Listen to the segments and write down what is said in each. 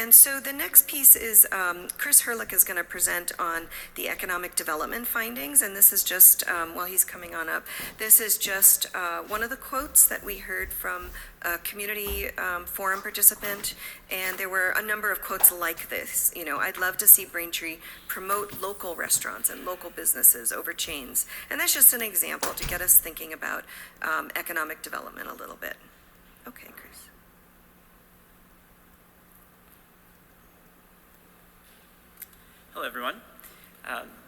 And so the next piece is Chris Herlick is going to present on the economic development findings, and this is just, while he's coming on up, this is just one of the quotes that we heard from a community forum participant, and there were a number of quotes like this. You know, I'd love to see Braintree promote local restaurants and local businesses over chains. And that's just an example to get us thinking about economic development a little bit. Okay, Chris. Hello, everyone.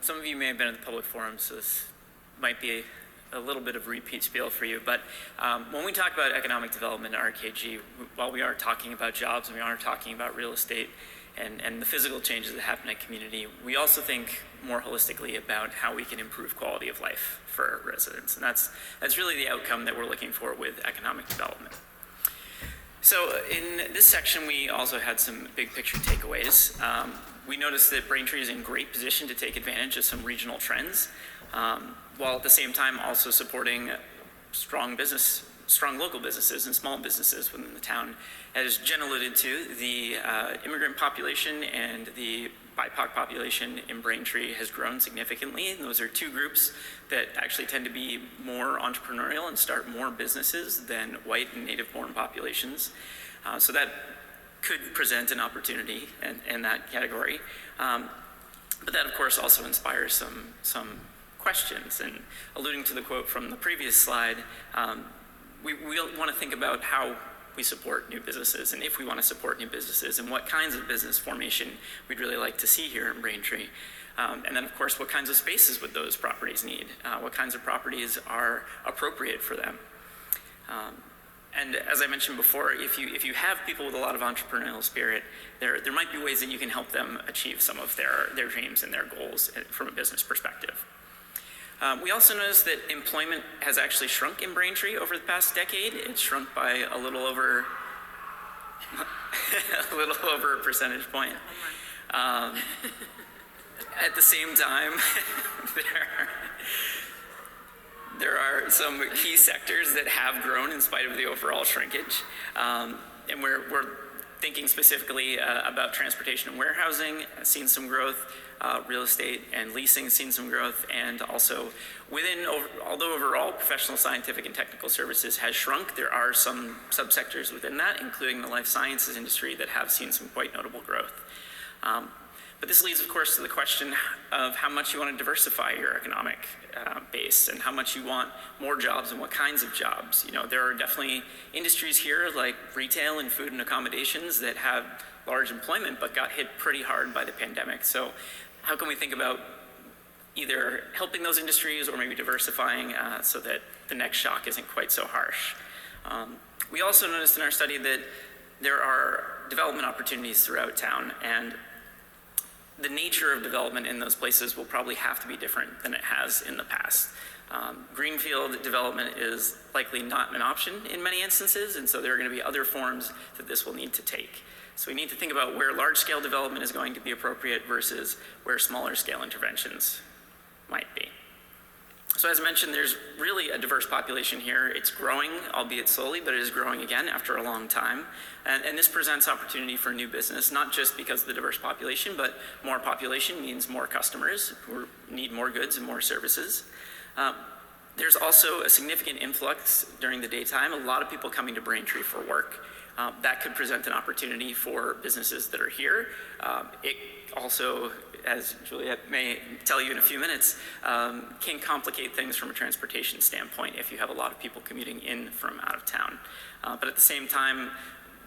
Some of you may have been in the public forum, so this might be a little bit of repeat spiel for you. But when we talk about economic development at RKG, while we are talking about jobs and we are talking about real estate and the physical changes that happen in a community, we also think more holistically about how we can improve quality of life for residents. And that's really the outcome that we're looking for with economic development. So in this section, we also had some big picture takeaways. We noticed that Braintree is in great position to take advantage of some regional trends, while at the same time also supporting strong local businesses and small businesses within the town. As Jen alluded to, the immigrant population and the BIPOC population in Braintree has grown significantly, and those are two groups that actually tend to be more entrepreneurial and start more businesses than white and native-born populations. So that could present an opportunity in that category. But that, of course, also inspires some questions. And alluding to the quote from the previous slide, we want to think about how we support new businesses, and if we want to support new businesses, and what kinds of business formation we'd really like to see here in Braintree. And then, of course, what kinds of spaces would those properties need? What kinds of properties are appropriate for them? And as I mentioned before, if you have people with a lot of entrepreneurial spirit, there might be ways that you can help them achieve some of their dreams and their goals from a business perspective. We also noticed that employment has actually shrunk in Braintree over the past decade. It's shrunk by a little over a percentage point. At the same time, there are some key sectors that have grown in spite of the overall shrinkage. And we're thinking specifically about transportation and warehousing, seen some growth, real estate and leasing seen some growth, and also although overall professional, scientific, and technical services has shrunk, there are some subsectors within that, including the life sciences industry, that have seen some quite notable growth. But this leads, of course, to the question of how much you want to diversify your economic base and how much you want more jobs and what kinds of jobs. You know, there are definitely industries here like retail and food and accommodations that have large employment but got hit pretty hard by the pandemic. So how can we think about either helping those industries or maybe diversifying so that the next shock isn't quite so harsh? We also noticed in our study that there are development opportunities throughout town, and the nature of development in those places will probably have to be different than it has in the past. Greenfield development is likely not an option in many instances, and so there are going to be other forms that this will need to take. So we need to think about where large-scale development is going to be appropriate versus where smaller-scale interventions might be. So as I mentioned, there's really a diverse population here. It's growing, albeit slowly, but it is growing again after a long time. And this presents opportunity for new business, not just because of the diverse population, but more population means more customers who need more goods and more services. There's also a significant influx during the daytime, a lot of people coming to Braintree for work. That could present an opportunity for businesses that are here. It also, as Juliette may tell you in a few minutes, can complicate things from a transportation standpoint if you have a lot of people commuting in from out of town. But at the same time,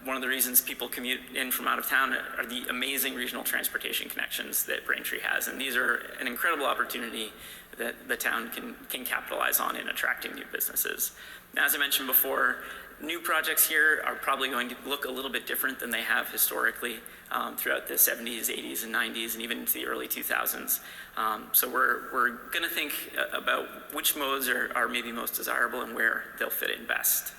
one of the reasons people commute in from out of town are the amazing regional transportation connections that Braintree has. And these are an incredible opportunity that the town can capitalize on in attracting new businesses. Now, as I mentioned before, new projects here are probably going to look a little bit different than they have historically throughout the 70s, 80s, and 90s, and even into the early 2000s. So we're going to think about which modes are maybe most desirable and where they'll fit in best.